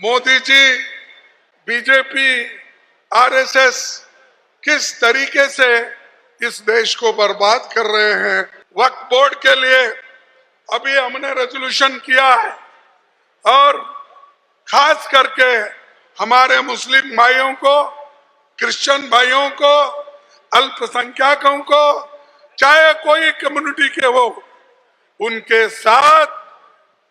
Modi ji, BJP, RSS किस तरीके से इस देश को बर्बाद कर रहे हैं। वक्फ बोर्ड के लिए अभी हमने रेजोल्यूशन किया है और खास करके हमारे मुस्लिम भाइयों को, क्रिश्चियन भाइयों को, अल्पसंख्यकों को, चाहे कोई कम्युनिटी के हो, उनके साथ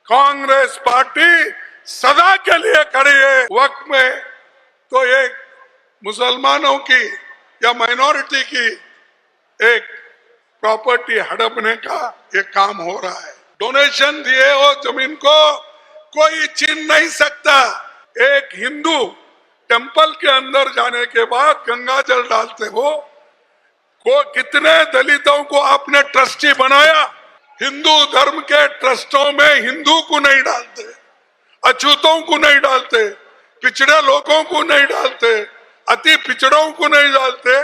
कांग्रेस पार्टी सदा के लिए खड़ी है। वक्त में तो एक मुसलमानों की या माइनॉरिटी की एक प्रॉपर्टी हड़पने का ये काम हो रहा है। डोनेशन दिए हो जमीन को कोई छीन नहीं सकता। एक हिंदू टेंपल के अंदर जाने के बाद गंगा जल डालते हो, को कितने दलितों को आपने ट्रस्टी बनाया। हिंदू धर्म के ट्रस्टों में हिंदू को नहीं डालते, अछूतों को नहीं डालते, पिछड़े लोगों को नहीं डालते, अति पिछड़ों को नहीं डालते।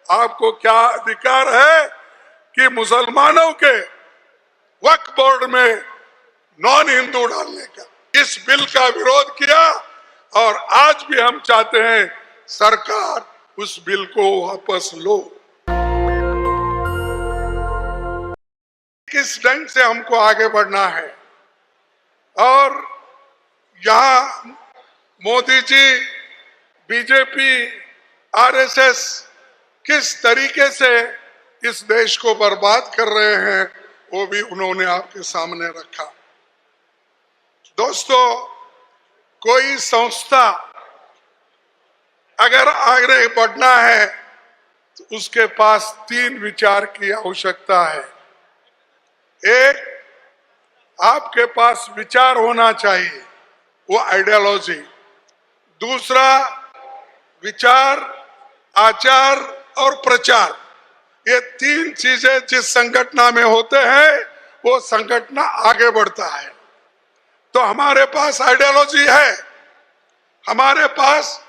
आपको क्या अधिकार है कि मुसलमानों के वक्फ बोर्ड में नॉन हिंदू डालने का? इस बिल का विरोध किया और आज भी हम चाहते हैं सरकार उस बिल को वापस लो। किस ढंग से हमको आगे बढ़ना है और यहाँ मोदी जी, बीजेपी, आरएसएस किस तरीके से इस देश को बर्बाद कर रहे हैं वो भी उन्होंने आपके सामने रखा। दोस्तों, कोई संस्था अगर आगे बढ़ना है तो उसके पास 3 विचार की आवश्यकता है। एक, आपके पास विचार होना चाहिए, वो आइडियोलॉजी। दूसरा, विचार, आचार और प्रचार। ये 3 चीजें जिस संगठन में होते हैं वो संगठन आगे बढ़ता है। तो हमारे पास आइडियोलॉजी है, हमारे पास,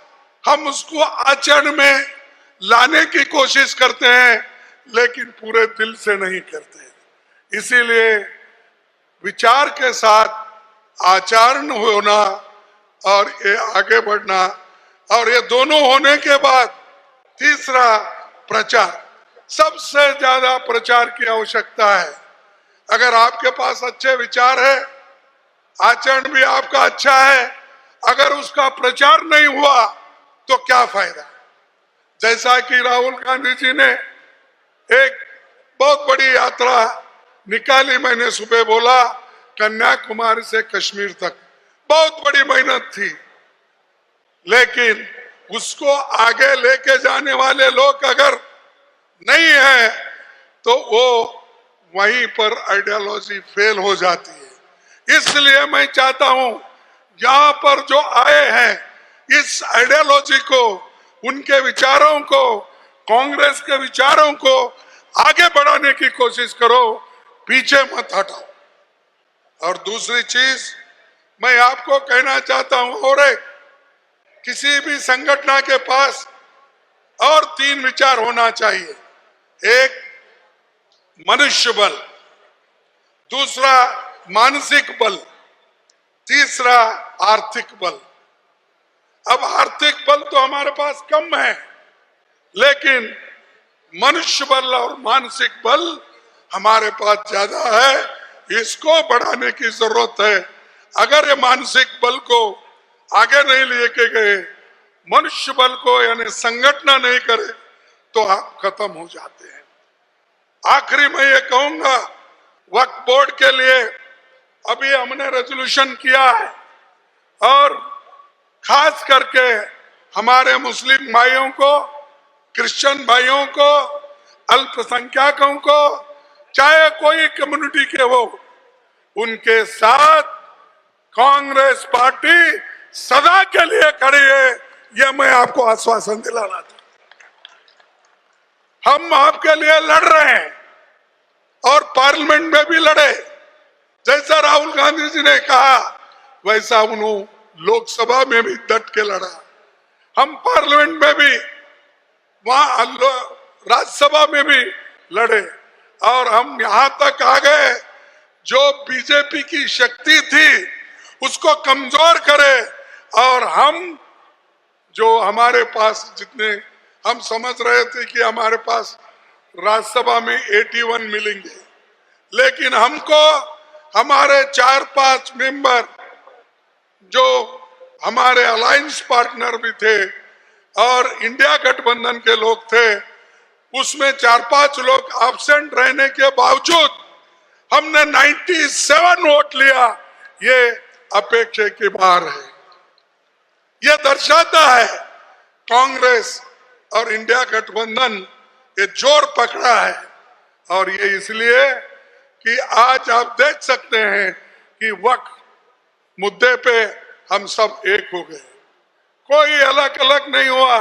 हम उसको आचरण में लाने की कोशिश करते हैं लेकिन पूरे दिल से नहीं करते। इसीलिए विचार के साथ आचरण होना और ये आगे बढ़ना, और ये दोनों होने के बाद तीसरा, प्रचार। सबसे ज्यादा प्रचार की आवश्यकता है। अगर आपके पास अच्छे विचार है, आचरण भी आपका अच्छा है, अगर उसका प्रचार नहीं हुआ तो क्या फायदा। जैसा कि राहुल गांधी जी ने एक बहुत बड़ी यात्रा निकाली, मैंने सुबह बोला, कन्याकुमारी से कश्मीर तक, बहुत बड़ी मेहनत थी, लेकिन उसको आगे लेके जाने वाले लोग अगर नहीं है तो वो वहीं पर आइडियोलॉजी फेल हो जाती है। इसलिए मैं चाहता हूं यहाँ पर जो आए हैं इस आइडियोलॉजी को, उनके विचारों को, कांग्रेस के विचारों को आगे बढ़ाने की कोशिश करो, पीछे मत हटाओ। और दूसरी चीज मैं आपको कहना चाहता हूं, और एक, किसी भी संगठन के पास और 3 विचार होना चाहिए। एक, मनुष्य बल, दूसरा मानसिक बल, तीसरा आर्थिक बल। अब आर्थिक बल तो हमारे पास कम है, लेकिन मनुष्य बल और मानसिक बल हमारे पास ज्यादा है। इसको बढ़ाने की जरूरत है। अगर ये मानसिक बल को आगे नहीं लेके गए, मनुष्य बल को यानी संगठन नहीं करे तो आप खत्म हो जाते हैं। आखिरी मैं ये कहूंगा, वक्फ बोर्ड के लिए अभी हमने रेजोल्यूशन किया है और खास करके हमारे मुस्लिम भाइयों को, क्रिश्चियन भाइयों को, अल्पसंख्यकों को, चाहे कोई कम्युनिटी के हो, उनके साथ कांग्रेस पार्टी सदा के लिए खड़ी है। यह मैं आपको आश्वासन दिलाना था। हम आपके लिए लड़ रहे हैं और पार्लियामेंट में भी लड़े। जैसा राहुल गांधी जी ने कहा वैसा उन्होंने लोकसभा में भी डट के लड़ा। हम पार्लियामेंट में भी, वहां राज्यसभा में भी लड़े और हम यहां तक आ गए, जो बीजेपी की शक्ति थी उसको कमजोर करे और हम जो हमारे पास जितने हम समझ रहे थे कि हमारे पास राज्यसभा में 81 मिलेंगे, लेकिन हमको हमारे 4-5 मेंबर जो हमारे अलायंस पार्टनर भी थे और इंडिया गठबंधन के लोग थे, उसमें 4-5 लोग एब्सेंट रहने के बावजूद हमने 97 वोट लिया। ये अपेक्षा के बाहर है। ये दर्शाता है कांग्रेस और इंडिया गठबंधन ये जोर पकड़ा है। और ये इसलिए कि आज आप देख सकते हैं कि वक्त मुद्दे पे हम सब एक हो गए, कोई अलग अलग नहीं हुआ।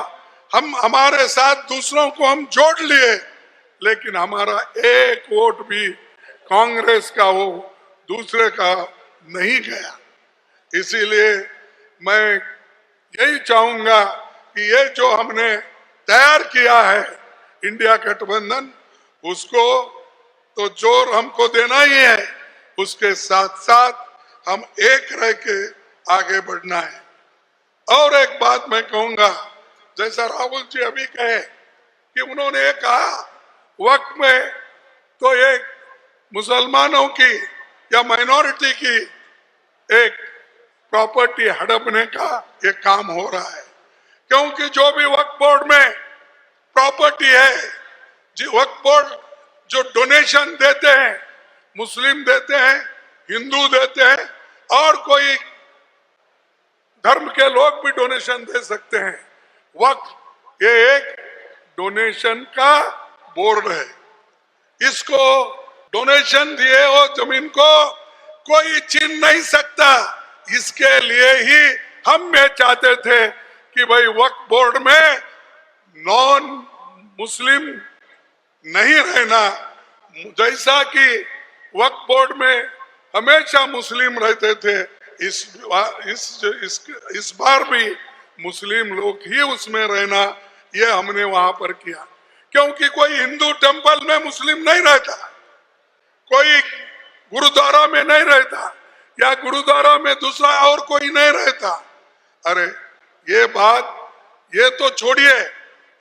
हम हमारे साथ दूसरों को हम जोड़ लिए, लेकिन हमारा एक वोट भी कांग्रेस का हो दूसरे का नहीं गया। इसीलिए मैं यही चाहूंगा कि ये जो हमने तैयार किया है इंडिया गठबंधन, उसको तो जोर हमको देना ही है, उसके साथ साथ हम एक रह के आगे बढ़ना है। और एक बात मैं कहूंगा, जैसा राहुल जी अभी कहे कि उन्होंने ये कहा वक्त में तो एक मुसलमानों की या माइनॉरिटी की एक प्रॉपर्टी हड़पने का ये काम हो रहा है, क्योंकि जो भी वक्फ बोर्ड में प्रॉपर्टी है, वक्फ बोर्ड जो डोनेशन देते हैं, मुस्लिम देते हैं, हिंदू देते हैं और कोई धर्म के लोग भी डोनेशन दे सकते हैं। वक्फ ये एक डोनेशन का बोर्ड है। इसको डोनेशन दिए हो जमीन को कोई छीन नहीं सकता। इसके लिए ही हम ये चाहते थे कि भाई वक्फ बोर्ड में नॉन मुस्लिम नहीं रहना, जैसा कि वक्फ बोर्ड में हमेशा मुस्लिम रहते थे, इस बार भी मुस्लिम लोग ही उसमें रहना, ये हमने वहां पर किया। क्योंकि कोई हिंदू टेंपल में मुस्लिम नहीं रहता, कोई गुरुद्वारा में नहीं रहता, या गुरुद्वारा में दूसरा और कोई नहीं रहता। अरे ये बात ये तो छोड़िए,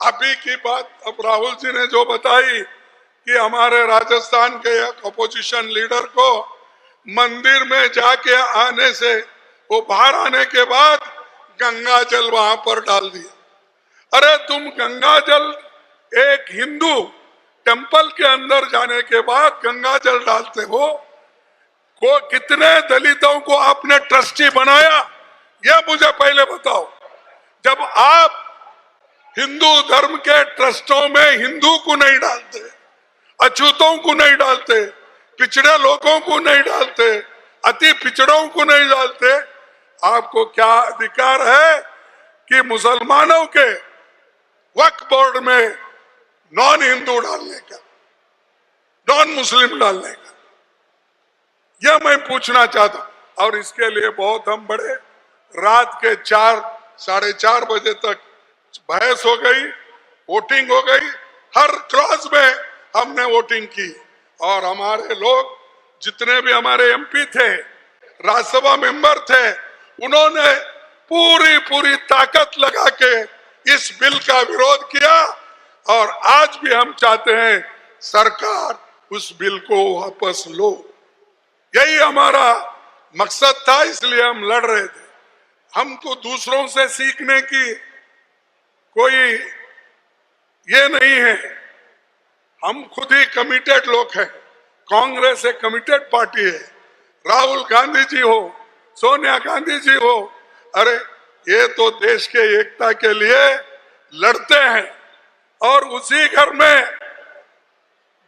अभी की बात अब राहुल जी ने जो बताई कि हमारे राजस्थान के एक अपोजिशन लीडर को मंदिर में जाके आने से वो बाहर आने के बाद गंगा जल वहां पर डाल दिया। अरे तुम गंगा जल एक हिंदू टेंपल के अंदर जाने के बाद गंगा जल डालते हो, को कितने दलितों को आपने ट्रस्टी बनाया, यह मुझे पहले बताओ। जब आप हिंदू धर्म के ट्रस्टों में हिंदू को नहीं डालते, अछूतों को नहीं डालते, पिछड़े लोगों को नहीं डालते, अति पिछड़ों को नहीं डालते, आपको क्या अधिकार है कि मुसलमानों के वक्फ बोर्ड में नॉन हिंदू डालने का, नॉन मुस्लिम डालने का? यह मैं पूछना चाहता हूं। और इसके लिए बहुत हम बड़े, रात के 4-4:30 बजे तक बहस हो गई, वोटिंग हो गई, हर क्लॉज में हमने वोटिंग की। और हमारे लोग जितने भी हमारे एमपी थे, राज्यसभा मेंबर थे, उन्होंने पूरी ताकत लगा के इस बिल का विरोध किया। और आज भी हम चाहते हैं सरकार उस बिल को वापस लो। यही हमारा मकसद था, इसलिए हम लड़ रहे थे। हमको दूसरों से सीखने की कोई ये नहीं है, हम खुद ही कमिटेड लोग हैं। कांग्रेस एक कमिटेड पार्टी है, राहुल गांधी जी हो, सोनिया गांधी जी हो, अरे ये तो देश के एकता के लिए लड़ते हैं और उसी घर में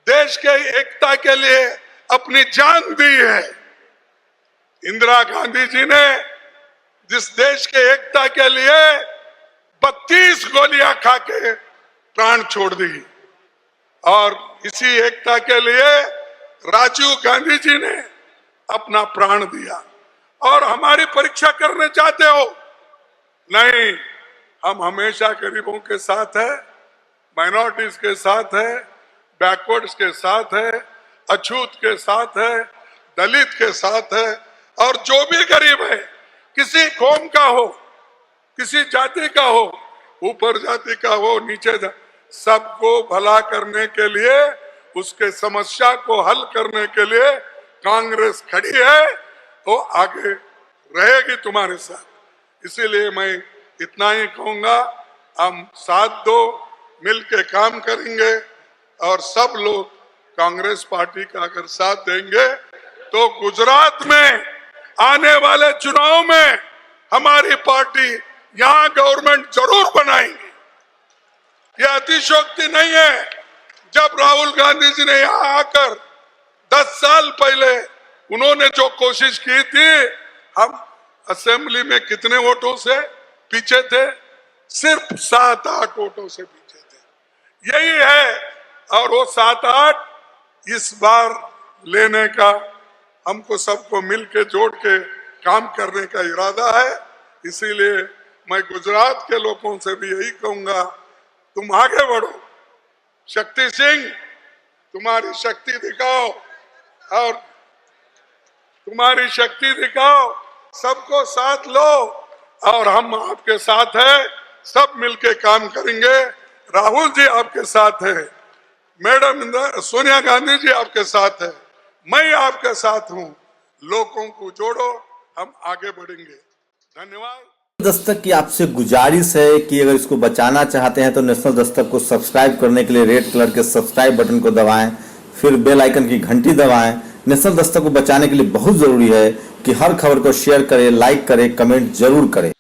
देश के एकता के लिए अपनी जान दी है। इंदिरा गांधी जी ने जिस देश के एकता के लिए 32 गोलियां खा के प्राण छोड़ दी, और इसी एकता के लिए राजीव गांधी जी ने अपना प्राण दिया। और हमारी परीक्षा करने चाहते हो? नहीं, हम हमेशा गरीबों के साथ है, माइनॉरिटीज के साथ है, बैकवर्ड्स के साथ है, अछूत के साथ है, दलित के साथ है। और जो भी गरीब है, किसी कौम का हो, किसी जाति का हो, ऊपर जाति का हो, नीचे सबको भला करने के लिए, उसके समस्या को हल करने के लिए कांग्रेस खड़ी है, वो आगे रहेगी तुम्हारे साथ। इसीलिए मैं इतना ही कहूंगा, हम साथ दो, मिलके काम करेंगे और सब लोग कांग्रेस पार्टी का अगर साथ देंगे तो गुजरात में आने वाले चुनाव में हमारी पार्टी यहां गवर्नमेंट जरूर बनाएंगे। यह अतिशयोक्ति नहीं है। जब राहुल गांधी जी ने यहां आकर 10 साल पहले उन्होंने जो कोशिश की थी, हम असेंबली में कितने वोटों से पीछे थे? सिर्फ 7-8 वोटों से पीछे थे। यही है, और वो 7-8 इस बार लेने का हमको सबको मिलके जोड़ के काम करने का इरादा है। इसीलिए मैं गुजरात के लोगों से भी यही कहूंगा, तुम आगे बढ़ो। शक्ति सिंह, तुम्हारी शक्ति दिखाओ और तुम्हारी शक्ति दिखाओ, सबको साथ लो और हम आपके साथ हैं, सब मिलके काम करेंगे। राहुल जी आपके साथ है, मैडम सोनिया गांधी जी आपके साथ है, मैं आपके साथ हूं। लोगों को जोड़ो, हम आगे बढ़ेंगे। धन्यवाद। दस्तक की आपसे गुजारिश है कि अगर इसको बचाना चाहते हैं तो नेशनल दस्तक को सब्सक्राइब करने के लिए रेड कलर के सब्सक्राइब बटन को दबाएं, फिर बेल आइकन की घंटी दबाएं। नेशनल दस्तक को बचाने के लिए बहुत जरूरी है कि हर खबर को शेयर करें, लाइक करें, कमेंट जरूर करें।